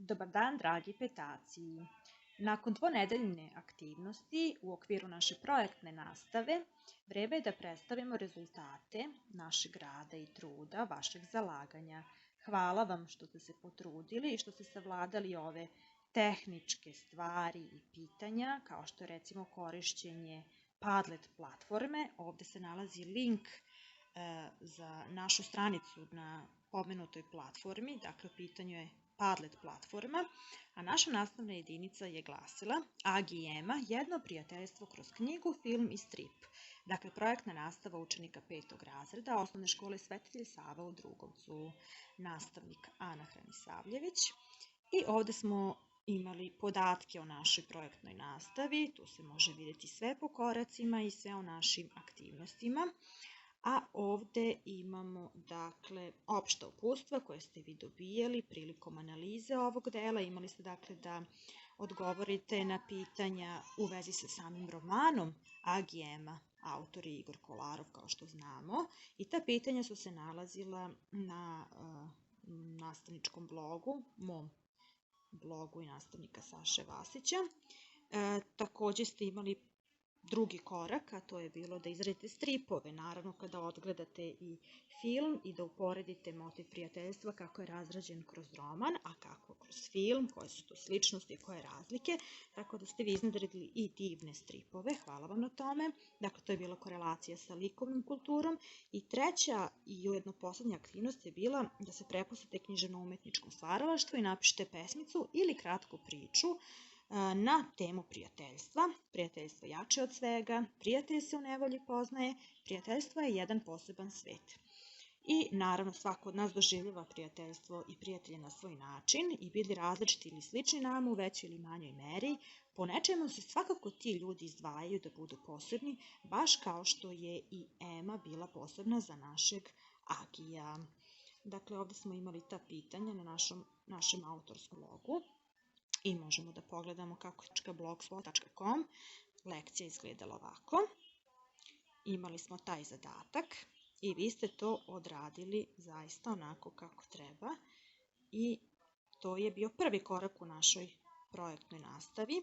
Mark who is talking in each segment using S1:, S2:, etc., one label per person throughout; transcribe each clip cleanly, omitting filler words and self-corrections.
S1: Dobar dan, dragi petaci! Nakon dvonedeljne aktivnosti u okviru naše projektne nastave, vreme je da predstavimo rezultate našeg rada i truda, vašeg zalaganja. Hvala vam što ste se potrudili i što ste savladali ove tehničke stvari i pitanja, kao što je recimo korišćenje Padlet platforme. Ovde se nalazi link za našu stranicu na pomenutoj platformi, dakle u pitanju je Padlet platforma, a naša nastavna jedinica je glasila Agi i Ema, jedno prijateljstvo kroz knjigu, film i strip. Dakle, projektna nastava učenika 5. razreda Osnovne škole Svetitelj Sava u Drugovcu, nastavnik Ana Hranisavljević. I ovde smo imali podatke o našoj projektnoj nastavi, tu se može vidjeti sve po koracima i sve o našim aktivnostima. A ovde imamo, dakle, opšta uputstva koje ste vi dobijali prilikom analize ovog dela. Imali ste, dakle, da odgovorite na pitanja u vezi sa samim romanom Agi i Ema, autor je Igor Kolarov, kao što znamo. I ta pitanja su se nalazila na nastavničkom blogu, mom blogu i nastavnika Saše Vasića. Takođe ste imali drugi korak, a to je bilo da izradite stripove, naravno kada odgledate i film i da uporedite motiv prijateljstva kako je razrađen kroz roman, a kako kroz film, koje su to sličnosti i koje razlike, tako da ste vi iznedredili i divne stripove, hvala vam na tome. Dakle, to je bila korelacija sa likovnom kulturom. I treća i ujedno poslednja aktivnost je bila da se prepustite književno-umetničkom stvaralaštvu i napišete pesmicu ili kratku priču na temu prijateljstva. Prijateljstvo je jače od svega, prijatelj se u nevolji poznaje, prijateljstvo je jedan poseban svet. I naravno svako od nas doživljava prijateljstvo i prijatelje na svoj način i bili različiti ili slični nama u većoj ili manjoj meri. Po nečemu se svakako ti ljudi izdvajaju da budu posebni, baš kao što je i Ema bila posebna za našeg Agija. Dakle, ovde smo imali ta pitanja na našem autorskom blogu. I možemo da pogledamo kako je blogspot.com. Lekcija izgledala ovako. Imali smo taj zadatak i vi ste to odradili zaista onako kako treba. I to je bio prvi korak u našoj projektnoj nastavi.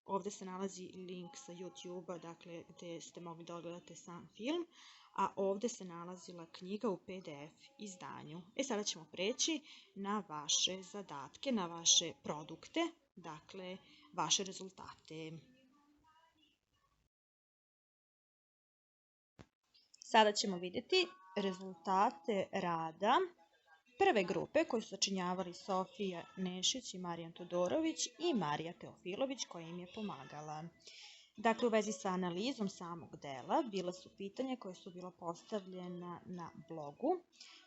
S1: Ovde se nalazi link sa YouTube-a, dakle, gde ste mogli da odgledate sam film, a ovde se nalazila knjiga u PDF izdanju. Sada ćemo preći na vaše zadatke, na vaše produkte, dakle, vaše rezultate. Sada ćemo vidjeti rezultate rada prve grupe koju su sačinjavali Sofija Nešić i Marijan Todorović i Marija Teofilović koja im je pomagala. Dakle, u vezi sa analizom samog dela bila su pitanja koja su bila postavljena na blogu.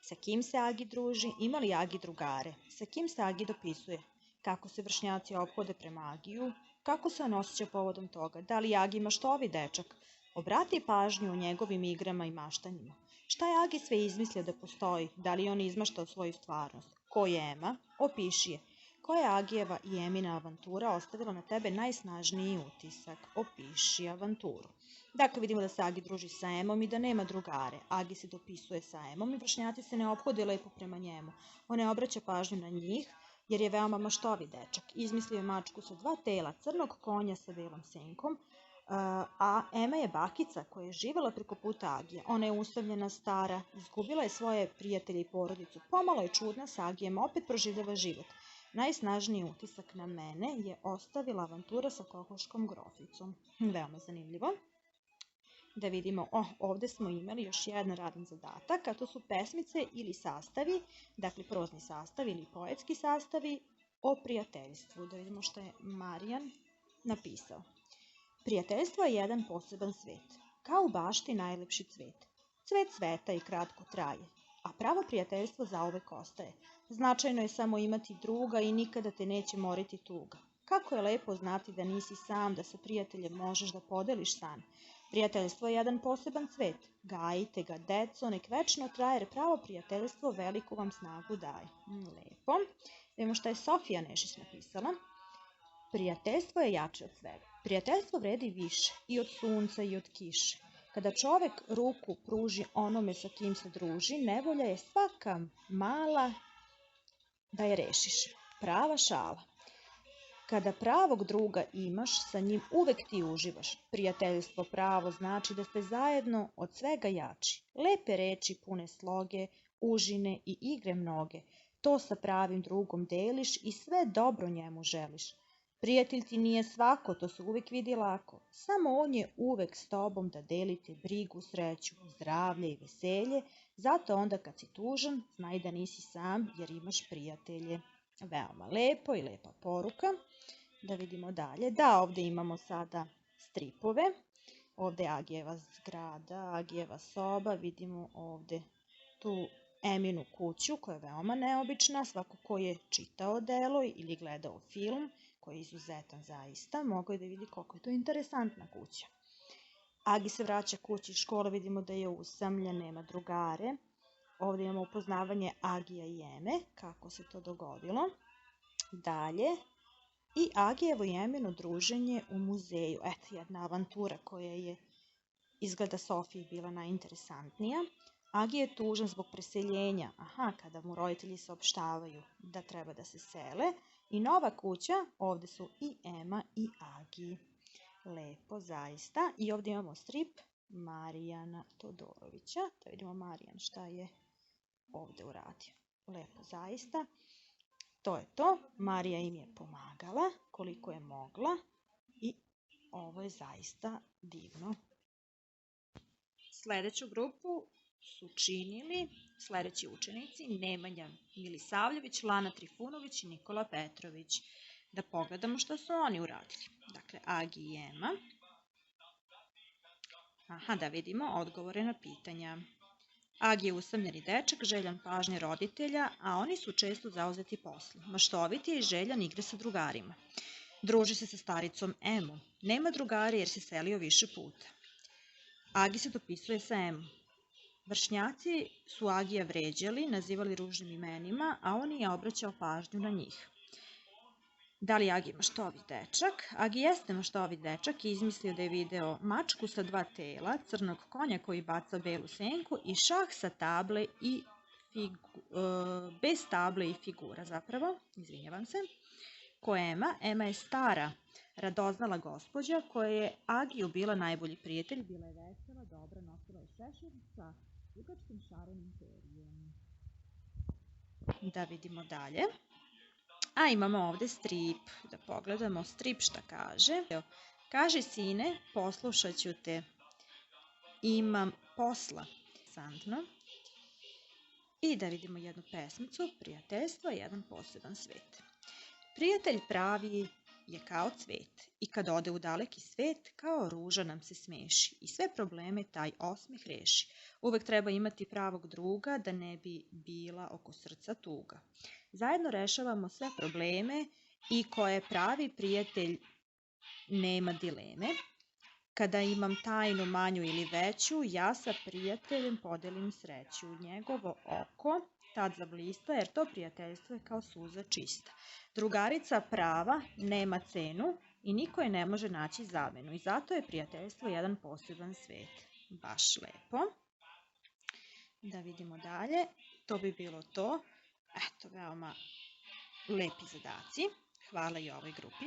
S1: Sa kim se Agi druži? Ima li Agi drugare? Sa kim se Agi dopisuje? Kako se vršnjaci ophode prema Agiju? Kako se on osjeća povodom toga? Da li Agi maštovi dečak? Obrati pažnju u njegovim igrama i maštanjima. Šta je Agi sve izmislio da postoji? Da li on izmaštao svoju stvarnost? Ko je Ema? Opiši je. Koja je Agijeva i Emina avantura ostavila na tebe najsnažniji utisak? Opiši avanturu. Dakle, vidimo da se Agi druži sa Emom i da nema drugare. Agi se dopisuje sa Emom i vršnjaci se ne ophode lepo prema njemu. On ne obraća pažnju na njih jer je veoma maštovi dečak. Izmislio je mačku sa 2 tela, crnog konja sa belom senkom, a Ema je bakica koja je živela preko puta Agija. Ona je usamljena, stara, izgubila je svoje prijatelje i porodicu. Pomalo je čudna, sa Agijem opet proživljava život. Najsnažniji utisak na mene je ostavila avantura sa kokoškom groficom. Veoma zanimljivo. Da vidimo, ovde smo imali još jedan radan zadatak, a to su pesmice ili sastavi, dakle prozni sastavi ili poetski sastavi o prijateljstvu. Da vidimo što je Marijan napisao. Prijateljstvo je jedan poseban svet, kao u bašti najlepši cvet. Cvet sveta i kratko traje, a pravo prijateljstvo zauvek ostaje. Značajno je samo imati druga i nikada te neće moriti tuga. Kako je lepo znati da nisi sam, da sa prijateljem možeš da podeliš san. Prijateljstvo je jedan poseban cvet. Gajite ga, deco, nek večno traje, jer pravo prijateljstvo veliku vam snagu daje. Lepo. Vidimo šta je Sofija Nešić napisala. Prijateljstvo je jače od svega. Prijateljstvo vredi više i od sunca i od kiše. Kada čovek ruku pruži onome sa kim se druži, nevolja je svaka mala da je rešiš. Prava šala. Kada pravog druga imaš, sa njim uvek ti uživaš. Prijateljstvo pravo znači da ste zajedno od svega jači. Lepe reči pune sloge, užine i igre mnoge. To sa pravim drugom deliš i sve dobro njemu želiš. Prijatelj ti nije svako, to se uvek vidi lako. Samo on je uvek s tobom da delite brigu, sreću, zdravlje i veselje. Zato onda kad si tužan, znaj da nisi sam jer imaš prijatelje. Veoma lepo i lepa poruka. Da vidimo dalje. Da, ovdje imamo sada stripove. Ovdje je Agijeva zgrada, Agijeva soba. Vidimo ovdje tu Eminu kuću koja je veoma neobična. Svako ko je čitao delo ili gledao film, koji je izuzetan zaista, mogao je da vidi koliko je to interesantna kuća. Agi se vraća kući iz škole, vidimo da je usamljen, nema drugare. Ovdje imamo upoznavanje Agija i Eme, kako se to dogodilo. Dalje. I Agijevo i Emino druženje u muzeju. Eto jedna avantura koja je izgleda Sofiji bila najinteresantnija. Agije je tužan zbog preseljenja. Kada mu roditelji saopštavaju da treba da se sele. I nova kuća, ovdje su i Ema i Agi. Lepo, zaista. I ovdje imamo strip Marijana Todorovića. Da vidimo Marijan šta je ovdje uradio. Lepo, zaista. To je to. Marija im je pomagala koliko je mogla i ovo je zaista divno. Sljedeću grupu su činili sljedeći učenici: Nemanja Milisavljević, Lana Trifunović i Nikola Petrović. Da pogledamo što su oni uradili. Dakle, Agi i Ema. Da vidimo odgovore na pitanja. Agi je usamljeni dečak, željan pažnje roditelja, a oni su često zauzeti poslom. Maštovit je i željan igre sa drugarima. Druži se sa staricom Emom. Nema drugari jer se selio više puta. Agi se dopisuje sa Emom. Vršnjaci su Agija vređali, nazivali ružnim imenima, a on je obraćao pažnju na njih. Da li Agi maštovit dečak? Agi jeste maštovit dečak i izmislio da je video mačku sa dva tela, crnog konja koji baca belu senku i šah sa table i bez table i figura zapravo, izvinjavam se. Ko je Ema? Ema je stara, radoznala gospođa koja je Agiju bila najbolji prijatelj, bila je vesela, dobra, nosila je šešir sa dugačkim šarenim perijem. Da vidimo dalje. A imamo ovdje strip, da pogledamo strip šta kaže. Kaži sine, poslušat ću te, imam posla. Santno. I da vidimo jednu pesmicu, prijateljstvo je jedan poseban svet. Prijatelj pravi je kao cvet i kad ode u daleki svet, kao ruža nam se smeši i sve probleme taj osmeh reši. Uvek treba imati pravog druga da ne bi bila oko srca tuga. Zajedno rešavamo sve probleme i ko je pravi prijatelj nema dileme. Kada imam tajnu manju ili veću, ja sa prijateljem podelim sreću. Njegovo oko tad zablista jer to prijateljstvo je kao suza čista. Drugarica prava nema cenu i niko je ne može naći zamenu i zato je prijateljstvo jedan poseban svet. Baš lepo. Da vidimo dalje. To bi bilo to. Eto, veoma lepi zadaci. Hvala i ovoj grupi.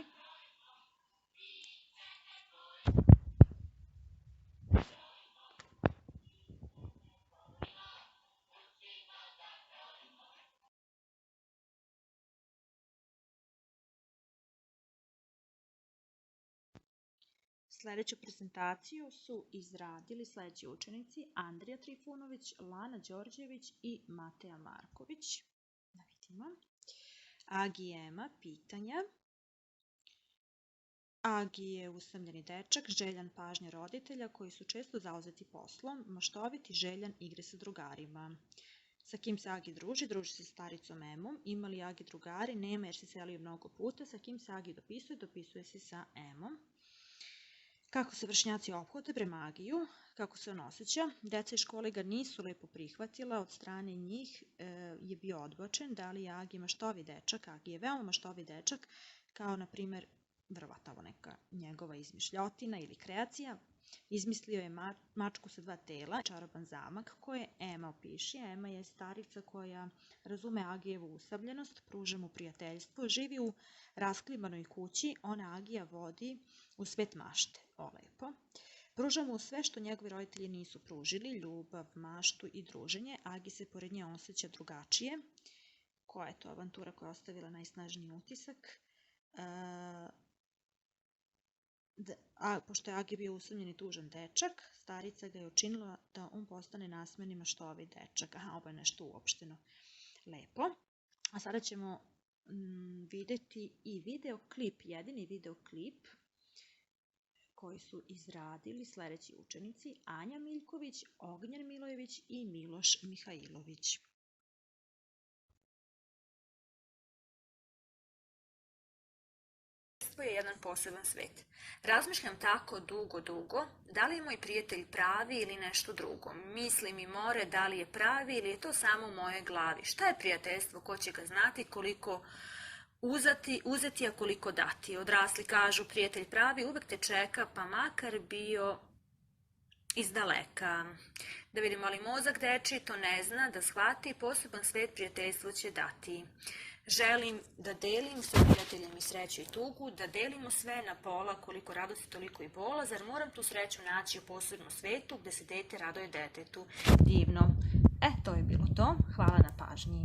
S1: Sljedeću prezentaciju su izradili sljedeći učenici: Andrija Trifunović, Lana Đorđević i Mateja Marković. Da vidimo. Agi i Ema, pitanja. Agi je usamljeni dečak, željan pažnje roditelja koji su često zauzeti poslom, maštovit i željan igre sa drugarima. Sa kim se Agi druži? Druži se s staricom Emom. Ima li Agi drugari? Nema jer se selio mnogo puta. Sa kim se Agi dopisuje? Dopisuje se sa Emom. Kako se vršnjaci ophode prema Agiju, kako se on osjeća. Deca iz škole ga nisu lepo prihvatila, od strane njih je bio odbačen. Da li je Agi maštovit dečak? Agi je veoma maštovit dečak, kao na primjer, verovatno neka njegova izmišljotina ili kreacija. Izmislio je mačku sa 2 tela, čaroban zamak koji je Ema opiši. Ema je starica koja razume Agijevu usamljenost, pruža mu prijateljstvo, živi u rasklimanoj kući, ona Agija vodi u svet mašte. Lepo. Pruža mu sve što njegovi roditelji nisu pružili, ljubav, maštu i druženje. Agi se pored nje osjeća drugačije. Koja je to avantura koja je ostavila najsnažniji utisak? Pošto je Agi bio usamljen i tužan dečak, starica ga je učinila da on postane nasmejani maštovit dečak. Ovo je nešto uopšteno. Lepo. A sada ćemo vidjeti i videoklip, jedini videoklip koji su izradili sljedeći učenici: Anja Miljković, Ognjen Milojević i Miloš Mihajlović.
S2: To je jedan poseban svet. Razmišljam tako dugo, da li je moj prijatelj pravi ili nešto drugo. Mislim i more da li je pravi ili je to samo u mojoj glavi. Šta je prijateljstvo, ko će ga znati, koliko uzeti, a koliko dati. Odrasli kažu prijatelj pravi uvek te čeka, pa makar bio iz daleka. Da vidimo, ali mozak dečiji to ne zna, da shvati, poseban svet prijateljstvo će dati. Želim da delim sa prijateljem i sreću i tugu, da delimo sve na pola, koliko radosti, toliko i bola. Zar moram tu sreću naći u posebnom svetu gde se dete raduje detetu?
S1: Divno. To je bilo to. Hvala na pažnji.